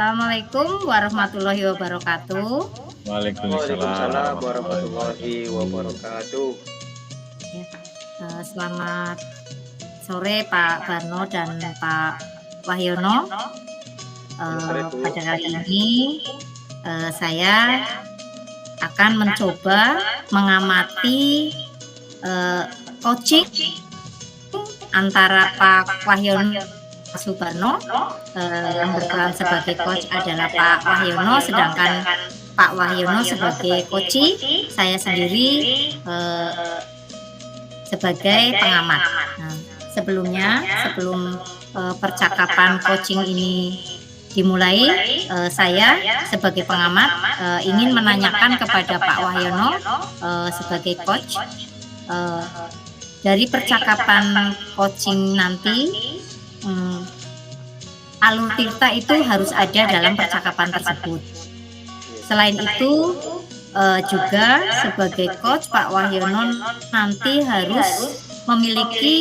Assalamualaikum warahmatullahi wabarakatuh. Waalaikumsalam Waalaikumsalam warahmatullahi warahmatullahi wabarakatuh. wabarakatuh. Ya, selamat sore Pak Barno dan Pak Wahyono. Selamat sore, Bu. Pada kali ini saya akan mencoba mengamati coaching antara Pak Wahyono Pak Subarno. Yang berperan sebagai coach adalah Pak Wahyono, sedangkan Pak Wahyono sebagai coach, saya sendiri sebagai pengamat. Nah, sebelum percakapan coaching ini dimulai, saya sebagai pengamat ingin menanyakan kepada Pak Wahyono sebagai coach, dari percakapan coaching nanti, alur tirta itu harus ada dalam percakapan tersebut. Selain itu juga sebagai coach, Pak Wahyono nanti harus memiliki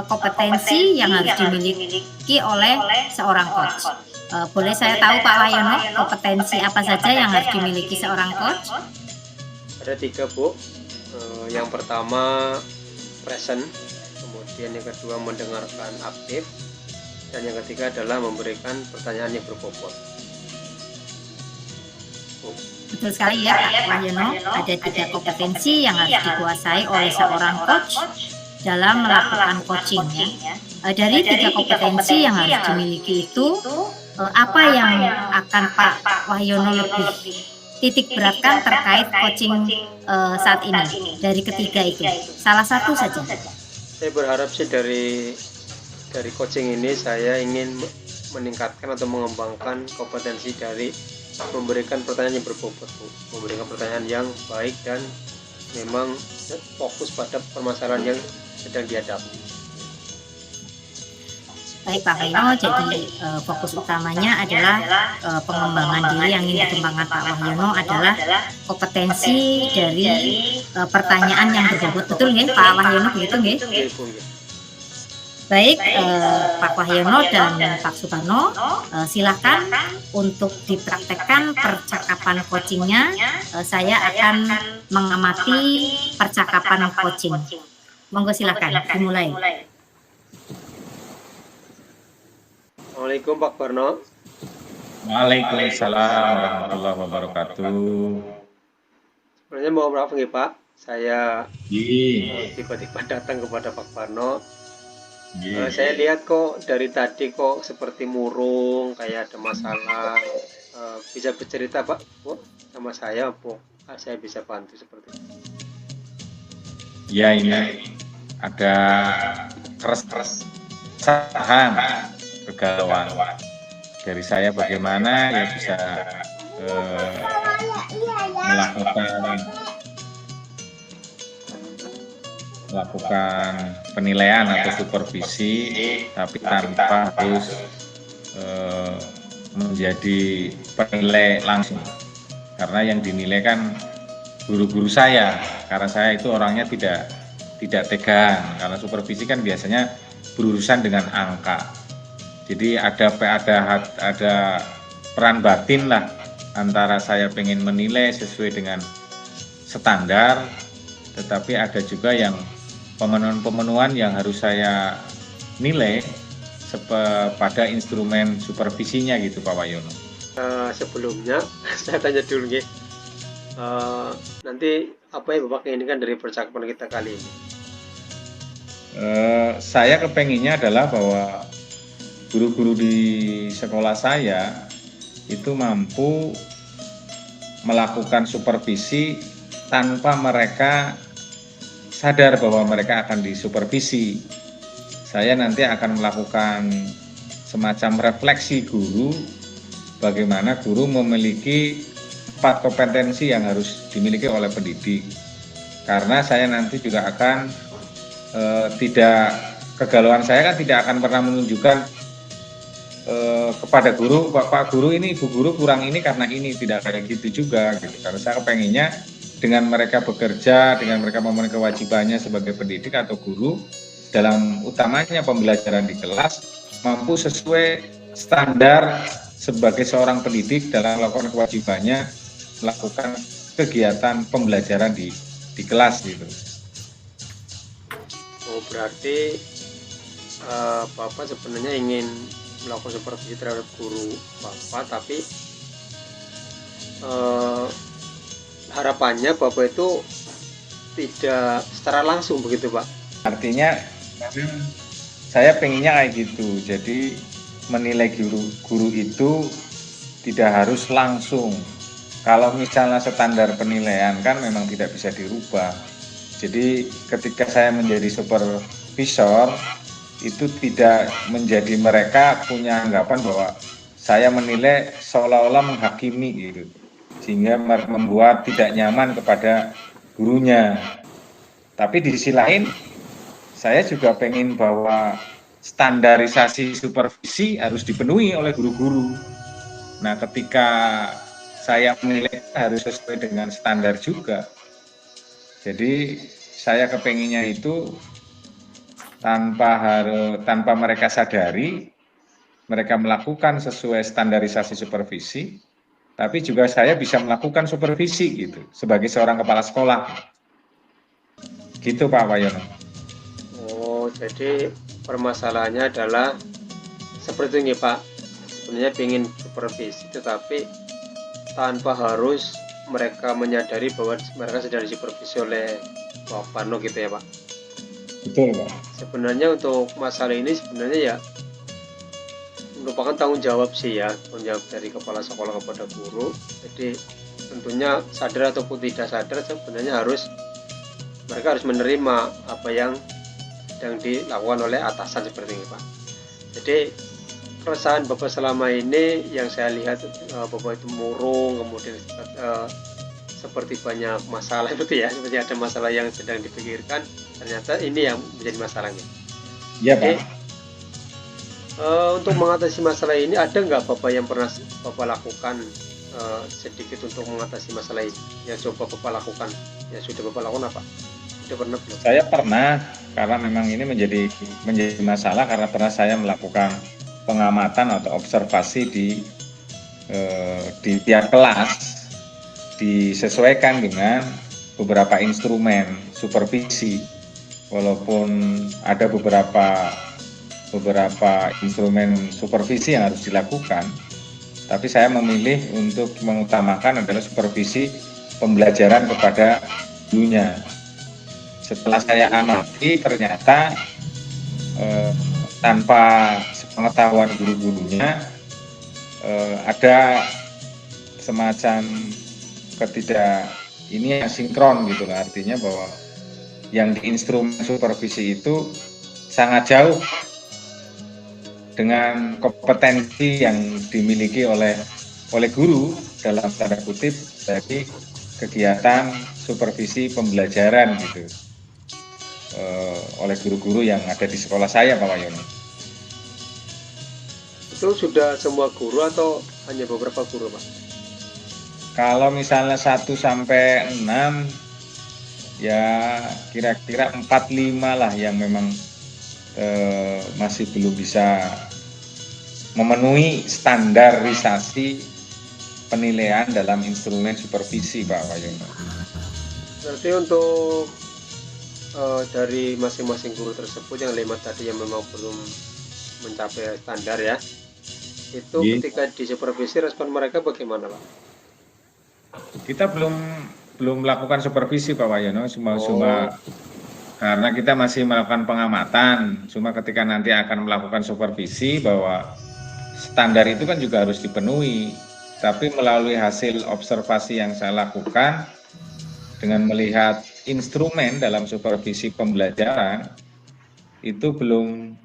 kompetensi yang harus dimiliki oleh seorang coach. Boleh saya tahu Pak Wahyono kompetensi apa saja yang harus dimiliki seorang coach? Ada 3, Bu. Yang pertama present, kemudian yang kedua mendengarkan aktif, dan yang ketiga adalah memberikan pertanyaan yang berbobot. Betul sekali ya Pak Wahyono, ada 3 kompetensi yang harus dikuasai oleh seorang coach dalam melakukan coaching ya. Dari 3 kompetensi yang harus dimiliki itu, apa yang akan Pak Wahyono lebih titik beratkan terkait coaching saat ini? Dari ketiga itu, salah satu saja. Saya berharap sih dari coaching ini saya ingin meningkatkan atau mengembangkan kompetensi dari memberikan pertanyaan yang berbobot, Bu. Memberikan pertanyaan yang baik dan memang fokus pada permasalahan yang sedang dihadapi. Baik Pak Wahyono, jadi fokus utamanya adalah pengembangan diri. Yang ingin dikembangkan Pak Wahyono adalah kompetensi dari pertanyaan yang berbobot. Betul nggih Pak Wahyono, begitu nggih? Baik, Pak Wahyono dan Pak Subarno, silakan untuk dipraktekkan percakapan coachingnya. Saya akan mengamati percakapan coaching. Monggo silakan dimulai. Assalamualaikum Pak Barno. Waalaikumsalam warahmatullahi wabarakatuh. Sebenarnya mau berapa nih Pak? Saya Iya. tiba-tiba datang kepada Pak Barno. Saya lihat kok dari tadi kok seperti murung, kayak ada masalah. Bisa bercerita Pak, Bu, sama saya, Bu. Saya bisa bantu seperti itu. Ya, ini ada keresahan, kegalauan dari saya bagaimana ya bisa melakukan penilaian atau supervisi, tapi tanpa harus menjadi penilai langsung, karena yang dinilai kan guru-guru saya, karena saya itu orangnya tidak tegang, karena supervisi kan biasanya berurusan dengan angka, jadi ada peran batin lah antara saya pengen menilai sesuai dengan standar, tetapi ada juga yang pemenuhan yang harus saya nilai pada instrumen supervisinya gitu Pak Wahyono. Sebelumnya saya tanya dulu nih, nanti apa yang Bapak inginkan dari percakapan kita kali ini? Saya kepenginnya adalah bahwa guru-guru di sekolah saya itu mampu melakukan supervisi tanpa mereka sadar bahwa mereka akan disupervisi. Saya nanti akan melakukan semacam refleksi guru, bagaimana guru memiliki 4 kompetensi yang harus dimiliki oleh pendidik. Karena saya nanti juga akan kegalauan saya kan tidak akan pernah menunjukkan kepada guru, Pak Guru ini, Ibu Guru kurang ini karena ini, tidak kayak gitu juga gitu. Karena saya kepenginnya dengan mereka bekerja, dengan mereka memenuhi kewajibannya sebagai pendidik atau guru, dalam utamanya pembelajaran di kelas, mampu sesuai standar sebagai seorang pendidik dalam melakukan kewajibannya melakukan kegiatan pembelajaran di kelas gitu. Oh, berarti Bapak sebenarnya ingin melakukan supervisi terhadap guru Bapak, tapi harapannya Bapak itu tidak secara langsung begitu, Pak? Artinya saya pengennya kayak gitu. Jadi menilai guru itu tidak harus langsung. Kalau misalnya standar penilaian kan memang tidak bisa dirubah. Jadi ketika saya menjadi supervisor itu tidak menjadi mereka punya anggapan bahwa saya menilai seolah-olah menghakimi gitu. Sehingga membuat tidak nyaman kepada gurunya. Tapi di sisi lain saya juga pengen bahwa standarisasi supervisi harus dipenuhi oleh guru-guru. Nah, ketika saya menilai harus sesuai dengan standar juga. Jadi saya kepenginnya itu tanpa mereka sadari, mereka melakukan sesuai standarisasi supervisi, tapi juga saya bisa melakukan supervisi gitu sebagai seorang kepala sekolah. Gitu Pak Wayono. Oh, jadi permasalahannya adalah seperti ini Pak, sebenarnya ingin supervisi tetapi tanpa harus mereka menyadari bahwa mereka sedang disupervisi oleh Pak Pano gitu ya Pak. Betul Pak. Sebenarnya untuk masalah ini sebenarnya ya merupakan tanggung jawab sih ya, tanggung jawab dari kepala sekolah kepada guru. Jadi tentunya sadar ataupun tidak sadar sebenarnya mereka harus menerima apa yang sedang dilakukan oleh atasan seperti ini Pak. Jadi keresahan Bapak selama ini yang saya lihat Bapak itu murung, kemudian seperti banyak masalah itu ya, seperti ada masalah yang sedang dipikirkan, ternyata ini yang menjadi masalahnya. Iya Pak. Untuk mengatasi masalah ini ada nggak Bapak yang pernah Bapak lakukan sedikit untuk mengatasi masalah ini? Yang coba Bapak lakukan, yang sudah Bapak lakukan apa? Sudah pernah belum? Saya pernah, karena memang ini menjadi masalah karena pernah saya melakukan pengamatan atau observasi di tiap kelas disesuaikan dengan beberapa instrumen supervisi. Walaupun ada beberapa instrumen supervisi yang harus dilakukan, tapi saya memilih untuk mengutamakan adalah supervisi pembelajaran kepada gurunya. Setelah saya amati ternyata tanpa pengetahuan guru-gurunya ada semacam ini asinkron gitu lah, artinya bahwa yang di instrumen supervisi itu sangat jauh dengan kompetensi yang dimiliki oleh guru dalam tanda kutip dari kegiatan supervisi pembelajaran gitu oleh guru-guru yang ada di sekolah saya Pak Wayono. Itu sudah semua guru atau hanya beberapa guru Pak? Kalau misalnya 1 sampai 6 ya kira-kira 4-5 lah yang memang masih belum bisa memenuhi standarisasi penilaian dalam instrumen supervisi Pak Wayono. Berarti untuk dari masing-masing guru tersebut yang 5 tadi yang memang belum mencapai standar ya, itu ketika disupervisi respon mereka bagaimana Pak? Kita belum melakukan supervisi Pak Wayono, cuma karena kita masih melakukan pengamatan. Cuma ketika nanti akan melakukan supervisi bahwa standar itu kan juga harus dipenuhi. Tapi melalui hasil observasi yang saya lakukan dengan melihat instrumen dalam supervisi pembelajaran itu belum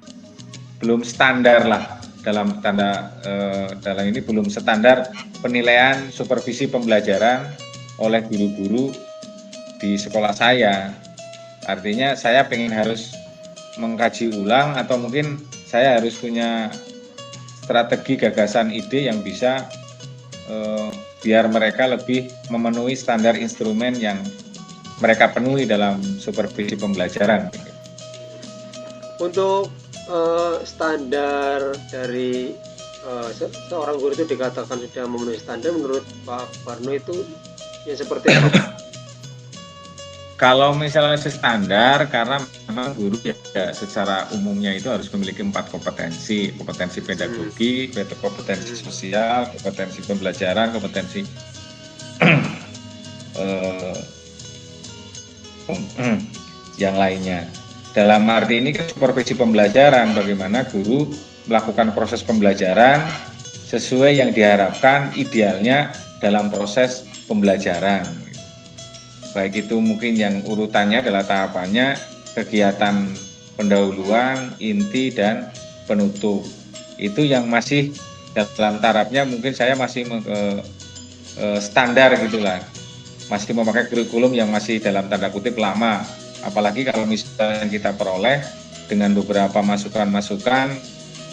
standar lah, dalam ini belum standar penilaian supervisi pembelajaran oleh guru-guru di sekolah saya. Artinya saya harus mengkaji ulang atau mungkin saya harus punya strategi, gagasan, ide yang bisa biar mereka lebih memenuhi standar instrumen yang mereka penuhi dalam supervisi pembelajaran. Untuk standar dari seorang guru itu dikatakan sudah memenuhi standar, menurut Pak Parno itu yang seperti apa? Kalau misalnya standar, karena memang guru ya secara umumnya itu harus memiliki 4 kompetensi: kompetensi pedagogi, kompetensi sosial, kompetensi pembelajaran, kompetensi yang lainnya. Dalam arti ini kan supervisi pembelajaran, bagaimana guru melakukan proses pembelajaran sesuai yang diharapkan idealnya dalam proses pembelajaran. Baik itu mungkin yang urutannya adalah tahapannya kegiatan pendahuluan, inti, dan penutup. Itu yang masih dalam tarafnya mungkin saya masih standar gitulah. Masih memakai kurikulum yang masih dalam tanda kutip lama. Apalagi kalau misalnya kita peroleh dengan beberapa masukan-masukan,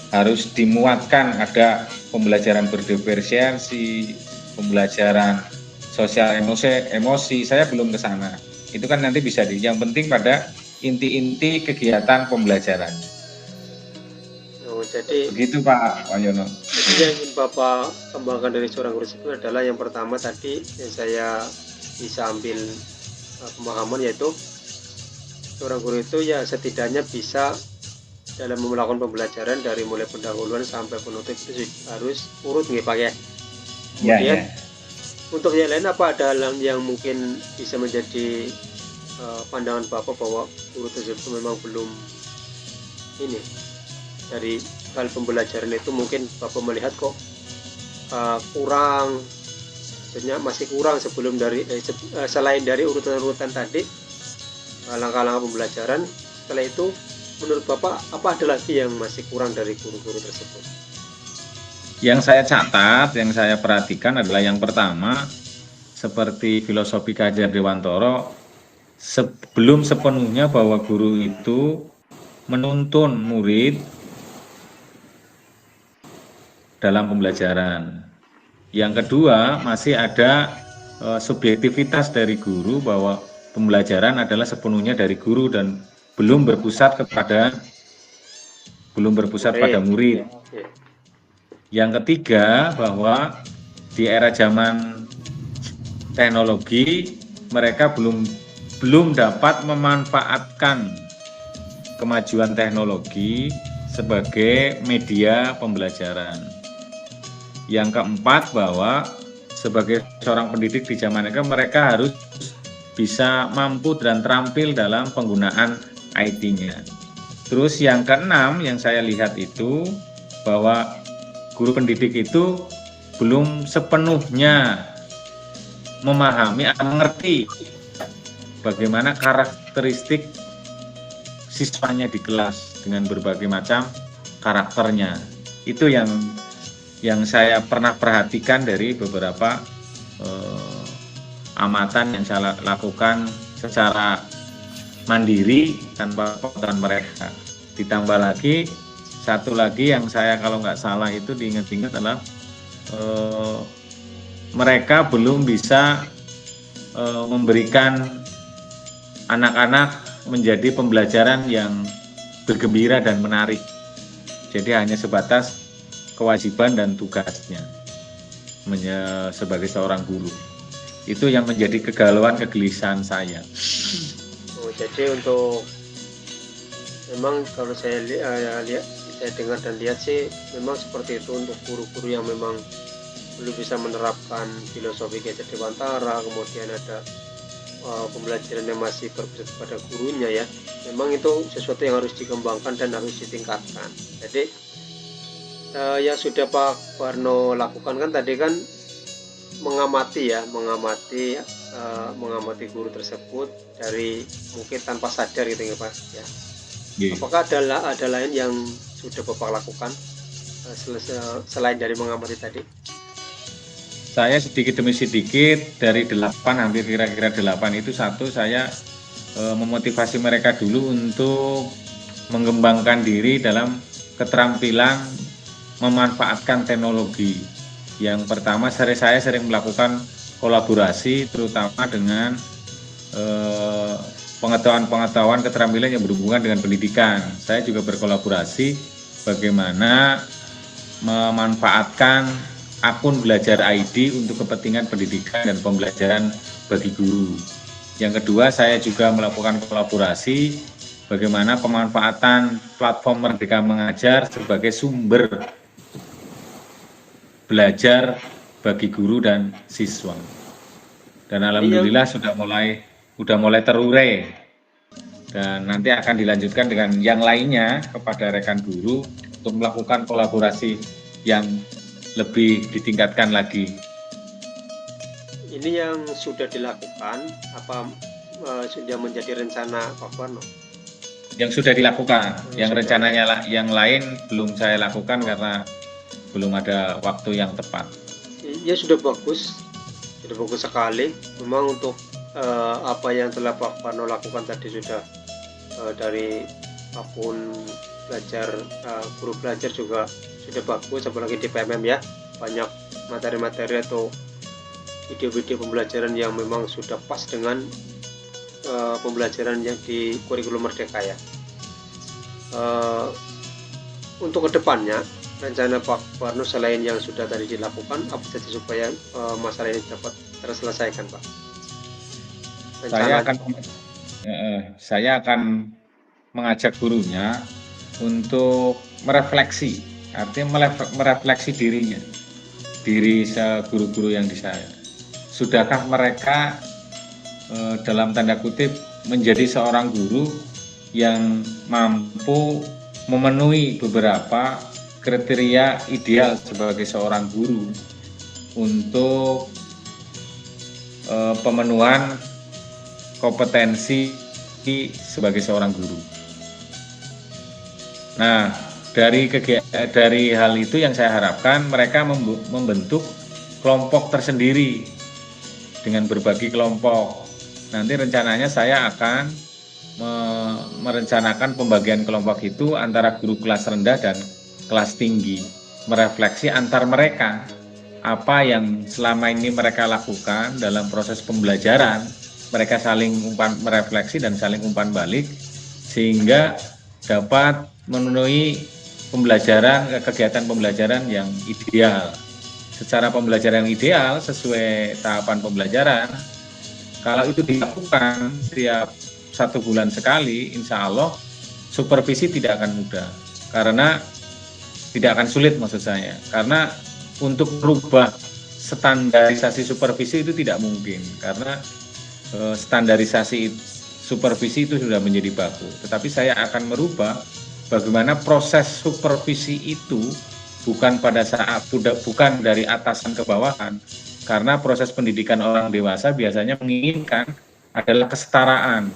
harus dimuatkan ada pembelajaran berdiferensiasi, pembelajaran sosial emosi. Saya belum ke sana. Itu kan nanti bisa yang penting pada inti-inti kegiatan pembelajaran. Jadi begitu Pak Yono. Yang ingin Bapak kembangkan dari seorang guru itu adalah yang pertama tadi yang saya bisa ambil pemahaman, yaitu seorang guru itu ya setidaknya bisa dalam melakukan pembelajaran dari mulai pendahuluan sampai penutup itu harus urut nggih Pak ya. Kemudian untuk yang lain, apa ada yang mungkin bisa menjadi pandangan Bapak bahwa guru tersebut memang belum ini dari hal pembelajaran itu mungkin Bapak melihat kok kurang, sebenarnya masih kurang sebelum dari selain dari urutan-urutan tadi langkah-langkah pembelajaran, setelah itu menurut Bapak apa ada lagi yang masih kurang dari guru-guru tersebut? Yang saya catat, yang saya perhatikan adalah yang pertama, seperti filosofi Ki Hajar Dewantoro, sebelum sepenuhnya bahwa guru itu menuntun murid dalam pembelajaran. Yang kedua, masih ada subjektivitas dari guru bahwa pembelajaran adalah sepenuhnya dari guru dan belum berpusat pada murid. Yang ketiga, bahwa di era zaman teknologi mereka belum dapat memanfaatkan kemajuan teknologi sebagai media pembelajaran. Yang keempat, bahwa sebagai seorang pendidik di zaman mereka harus bisa mampu dan terampil dalam penggunaan IT-nya. Terus yang keenam yang saya lihat itu bahwa guru pendidik itu belum sepenuhnya memahami atau mengerti bagaimana karakteristik siswanya di kelas dengan berbagai macam karakternya. Itu yang saya pernah perhatikan dari beberapa amatan yang saya lakukan secara mandiri tanpa bantuan mereka. Ditambah lagi satu lagi yang saya kalau nggak salah itu diingat-ingat adalah mereka belum bisa memberikan anak-anak menjadi pembelajaran yang bergembira dan menarik. Jadi hanya sebatas kewajiban dan tugasnya sebagai seorang guru. Itu yang menjadi kegalauan, kegelisahan saya. Jadi untuk memang kalau saya lihat, saya dengar dan lihat sih memang seperti itu untuk guru-guru yang memang belum bisa menerapkan filosofi Ki Hajar Dewantara, kemudian ada pembelajaran yang masih berpusat pada gurunya ya. Memang itu sesuatu yang harus dikembangkan dan harus ditingkatkan. Jadi yang sudah Pak Parno lakukan kan tadi kan mengamati guru tersebut dari mungkin tanpa sadar gitu ya Pak ya. Apakah ada lain yang sudah Bapak lakukan selain dari mengamati tadi? Saya sedikit demi sedikit dari 8, hampir kira-kira 8 itu satu, saya memotivasi mereka dulu untuk mengembangkan diri dalam keterampilan memanfaatkan teknologi. Yang pertama, saya sering melakukan kolaborasi terutama dengan pengetahuan keterampilan yang berhubungan dengan pendidikan. Saya juga berkolaborasi bagaimana memanfaatkan akun Belajar ID untuk kepentingan pendidikan dan pembelajaran bagi guru. Yang kedua, saya juga melakukan kolaborasi bagaimana pemanfaatan platform Merdeka Mengajar sebagai sumber belajar bagi guru dan siswa. Dan alhamdulillah sudah mulai terurai. Dan nanti akan dilanjutkan dengan yang lainnya kepada rekan guru untuk melakukan kolaborasi yang lebih ditingkatkan lagi. Ini yang sudah dilakukan, apa sudah menjadi rencana Pak Warno? Yang sudah dilakukan, yang rencananya yang lain belum saya lakukan karena belum ada waktu yang tepat. Ya sudah bagus sekali. Memang untuk apa yang telah Pak Warno lakukan tadi sudah dari akun belajar, guru belajar juga sudah bagus, apalagi di PMM ya, banyak materi-materi atau video-video pembelajaran yang memang sudah pas dengan pembelajaran yang di kurikulum Merdeka ya. Untuk kedepannya rencana Pak Warno selain yang sudah tadi dilakukan, apa saja supaya masalah ini dapat terselesaikan, Pak? Saya akan mengajak gurunya untuk merefleksi, artinya merefleksi diri guru-guru yang di saya. Sudahkah mereka dalam tanda kutip menjadi seorang guru yang mampu memenuhi beberapa kriteria ideal sebagai seorang guru untuk pemenuhan kompetensi sebagai seorang guru. Nah, dari hal itu yang saya harapkan mereka membentuk kelompok tersendiri dengan berbagi kelompok. Nanti rencananya saya akan merencanakan pembagian kelompok itu antara guru kelas rendah dan kelas tinggi, merefleksi antar mereka apa yang selama ini mereka lakukan dalam proses pembelajaran. Mereka saling merefleksi dan saling umpan balik sehingga dapat memenuhi kegiatan pembelajaran yang ideal. Secara pembelajaran yang ideal sesuai tahapan pembelajaran, kalau itu dilakukan setiap 1 bulan sekali, insya Allah supervisi tidak akan mudah. Karena tidak akan sulit maksud saya. Karena untuk merubah standarisasi supervisi itu tidak mungkin. Karena standarisasi supervisi itu sudah menjadi baku. Tetapi saya akan merubah bagaimana proses supervisi itu bukan dari atasan ke bawahan. Karena proses pendidikan orang dewasa biasanya menginginkan adalah kesetaraan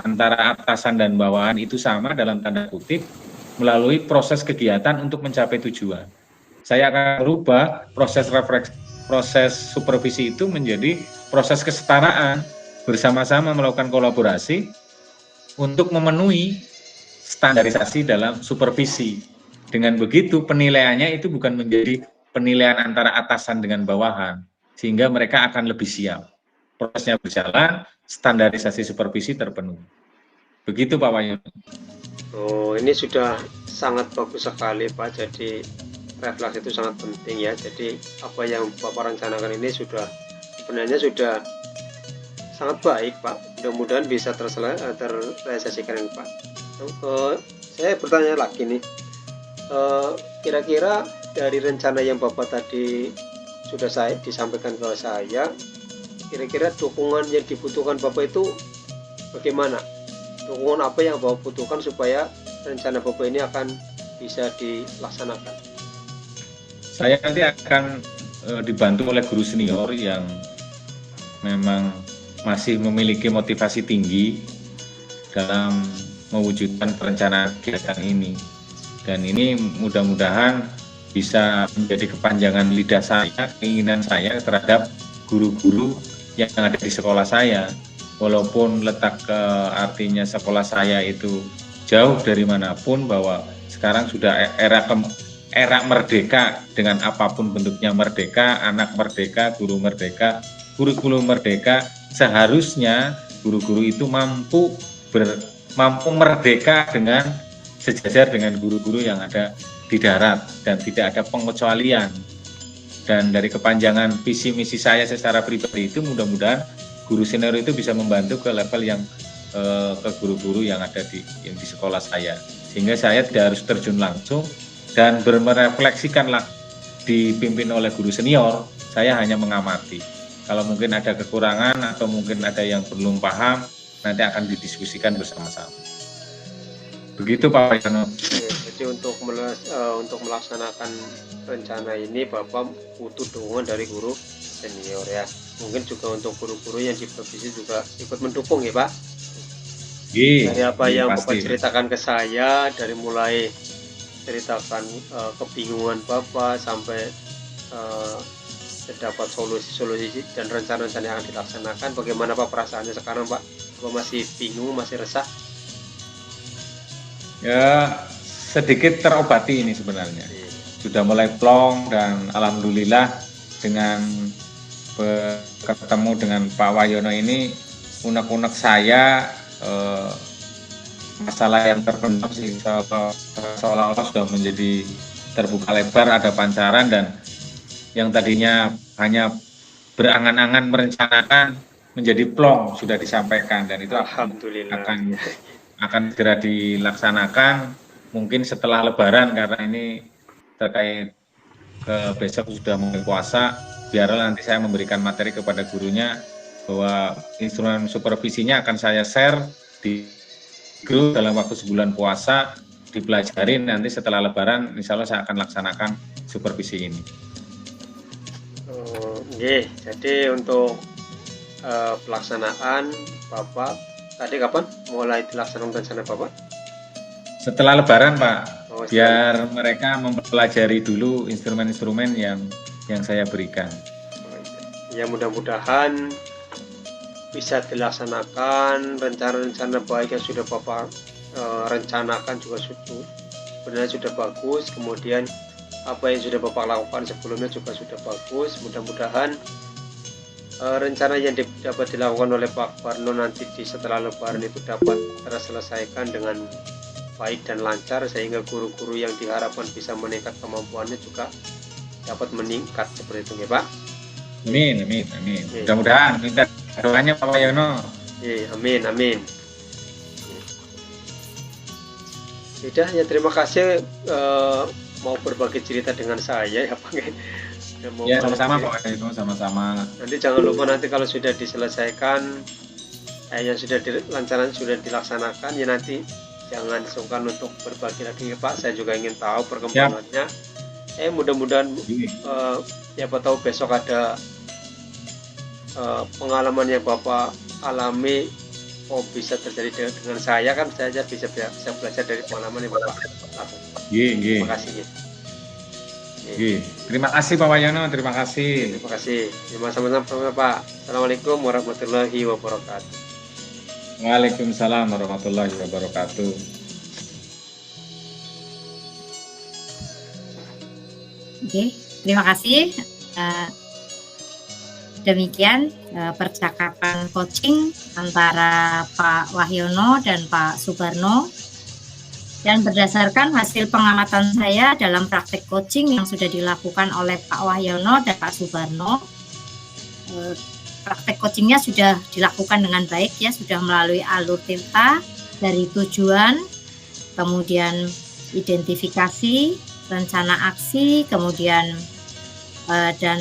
antara atasan dan bawahan itu sama dalam tanda kutip melalui proses kegiatan untuk mencapai tujuan. Saya akan merubah proses supervisi itu menjadi proses kesetaraan, bersama-sama melakukan kolaborasi untuk memenuhi standarisasi dalam supervisi. Dengan begitu penilaiannya itu bukan menjadi penilaian antara atasan dengan bawahan, sehingga mereka akan lebih siap. Prosesnya berjalan, standarisasi supervisi terpenuhi. Begitu Pak Wahyudi. Oh, ini sudah sangat bagus sekali Pak. Jadi refleksi itu sangat penting ya. Jadi apa yang Bapak rencanakan ini sebenarnya sudah sangat baik Pak. Mudah-mudahan bisa terrealisasikan Pak. Saya bertanya lagi nih, kira-kira dari rencana yang Bapak tadi sudah disampaikan ke saya, kira-kira dukungan yang dibutuhkan Bapak itu bagaimana? Dukungan apa yang Bapak butuhkan supaya rencana Bapak ini akan bisa dilaksanakan? Saya nanti akan dibantu oleh guru senior yang memang masih memiliki motivasi tinggi dalam mewujudkan perencanaan kegiatan ini. Dan ini mudah-mudahan bisa menjadi kepanjangan lidah saya, keinginan saya terhadap guru-guru yang ada di sekolah saya. Walaupun artinya sekolah saya itu jauh dari manapun, bahwa sekarang sudah era merdeka dengan apapun bentuknya merdeka, anak merdeka, guru merdeka, kurikulum merdeka. Seharusnya guru-guru itu mampu merdeka dengan sejajar dengan guru-guru yang ada di darat dan tidak ada pengecualian. Dan dari kepanjangan visi misi saya secara pribadi itu mudah-mudahan guru senior itu bisa membantu ke level yang ke guru-guru yang ada di sekolah saya, sehingga saya tidak harus terjun langsung dan merefleksikanlah dipimpin oleh guru senior, saya hanya mengamati. Kalau mungkin ada kekurangan atau mungkin ada yang belum paham, nanti akan didiskusikan bersama-sama. Begitu Pak Yono. Jadi untuk melaksanakan rencana ini Bapak butuh dukungan dari guru senior ya. Mungkin juga untuk guru-guru yang di provinsi juga ikut mendukung ya Pak. Dari apa yang Bapak ceritakan ke saya, dari mulai ceritakan kebingungan Bapak sampai terdapat solusi-solusi dan rencana-rencana yang akan dilaksanakan. Bagaimana Pak perasaannya sekarang Pak? Bapak masih bingung, masih resah? Ya, sedikit terobati ini sebenarnya. Sudah mulai plong dan alhamdulillah dengan ketemu dengan Pak Wahyono ini, unek-unek saya masalah yang terpendam sih seolah-olah sudah menjadi terbuka lebar, ada pancaran, dan yang tadinya hanya berangan-angan merencanakan menjadi plong sudah disampaikan, dan itu akan segera dilaksanakan mungkin setelah Lebaran, karena ini terkait besok sudah mulai puasa. Biarlah nanti saya memberikan materi kepada gurunya bahwa instrumen supervisinya akan saya share di grup dalam waktu sebulan puasa, dipelajari, nanti setelah Lebaran insya Allah saya akan laksanakan supervisi ini. Oke, jadi untuk pelaksanaan Bapak tadi kapan mulai dilaksanakan rencana Bapak? Setelah Lebaran Pak, biar mereka mempelajari dulu instrumen-instrumen yang saya berikan. Ya mudah-mudahan bisa dilaksanakan rencana-rencana baik yang sudah Bapak rencanakan juga sebenarnya sudah bagus. Kemudian apa yang sudah Bapak lakukan sebelumnya juga sudah bagus. Mudah-mudahan rencana yang dapat dilakukan oleh Pak Parno nanti setelah Lebaran itu dapat terselesaikan dengan baik dan lancar, sehingga guru-guru yang diharapkan bisa meningkat kemampuannya juga dapat meningkat seperti itu ya Pak. Amin. Mudah-mudahan minta doanya Pak Wahyono. Amin. Sudah ya, terima kasih mau berbagi cerita dengan saya ya Pak. Ya sama-sama Pak Wahyono, sama-sama. Nanti jangan lupa nanti kalau sudah diselesaikan yang sudah dilaksanakan ya nanti jangan sungkan untuk berbagi lagi ya Pak. Saya juga ingin tahu perkembangannya. Mudah-mudahan siapa tahu besok ada pengalaman yang Bapak alami bisa terjadi dengan saya, kan saya bisa belajar dari pengalaman yang Bapak lakukan. Terima kasih. Terima kasih Pak Wahyono, terima kasih. Terima kasih. Sama-sama Pak. Assalamualaikum warahmatullahi wabarakatuh. Waalaikumsalam warahmatullahi wabarakatuh. Oke, terima kasih. Demikian percakapan coaching antara Pak Wahyono dan Pak Subarno. Dan berdasarkan hasil pengamatan saya dalam praktek coaching yang sudah dilakukan oleh Pak Wahyono dan Pak Subarno, praktek coachingnya sudah dilakukan dengan baik ya, sudah melalui alur tirta dari tujuan, kemudian identifikasi, rencana aksi, kemudian dan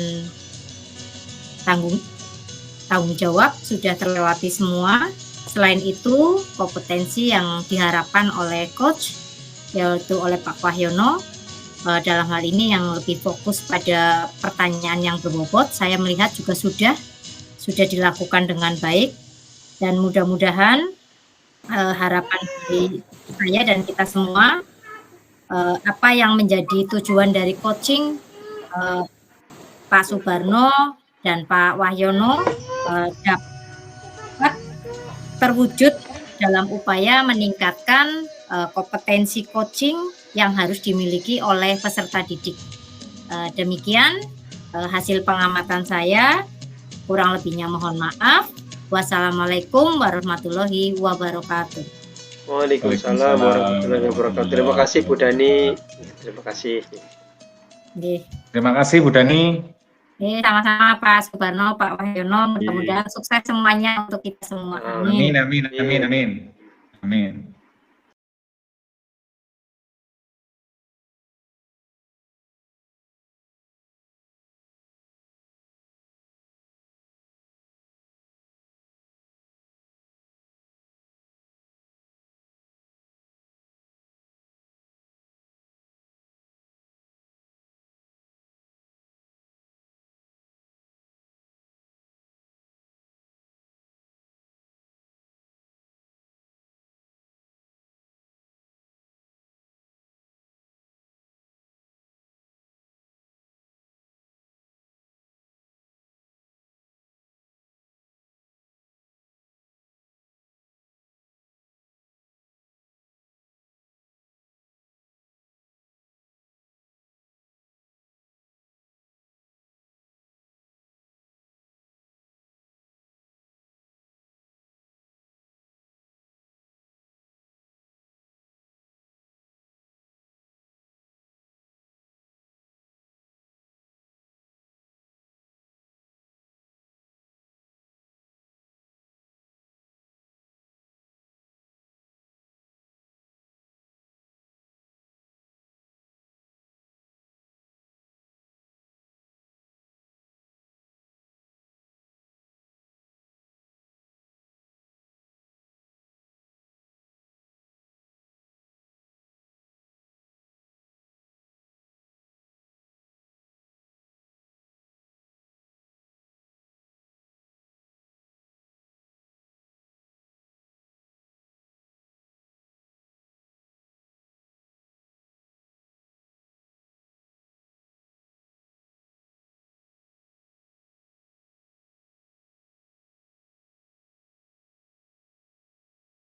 tanggung jawab sudah terlewati semua. Selain itu, kompetensi yang diharapkan oleh coach yaitu oleh Pak Wahyono dalam hal ini yang lebih fokus pada pertanyaan yang berbobot, saya melihat juga sudah dilakukan dengan baik, dan mudah-mudahan harapan dari saya dan kita semua apa yang menjadi tujuan dari coaching Pak Subarno dan Pak Wahyono dapat terwujud dalam upaya meningkatkan kompetensi coaching yang harus dimiliki oleh peserta didik. Demikian hasil pengamatan saya, kurang lebihnya mohon maaf. Wassalamualaikum warahmatullahi wabarakatuh. Waalaikumsalam warahmatullahi wabarakatuh. Terima kasih Bu Dani. Terima kasih. Nggih. Terima kasih Bu Dani. Sama-sama Pak Subarno, Pak Wahyono, mudah-mudahan sukses semuanya untuk kita semua. Amin, amin, amin, amin. Amin.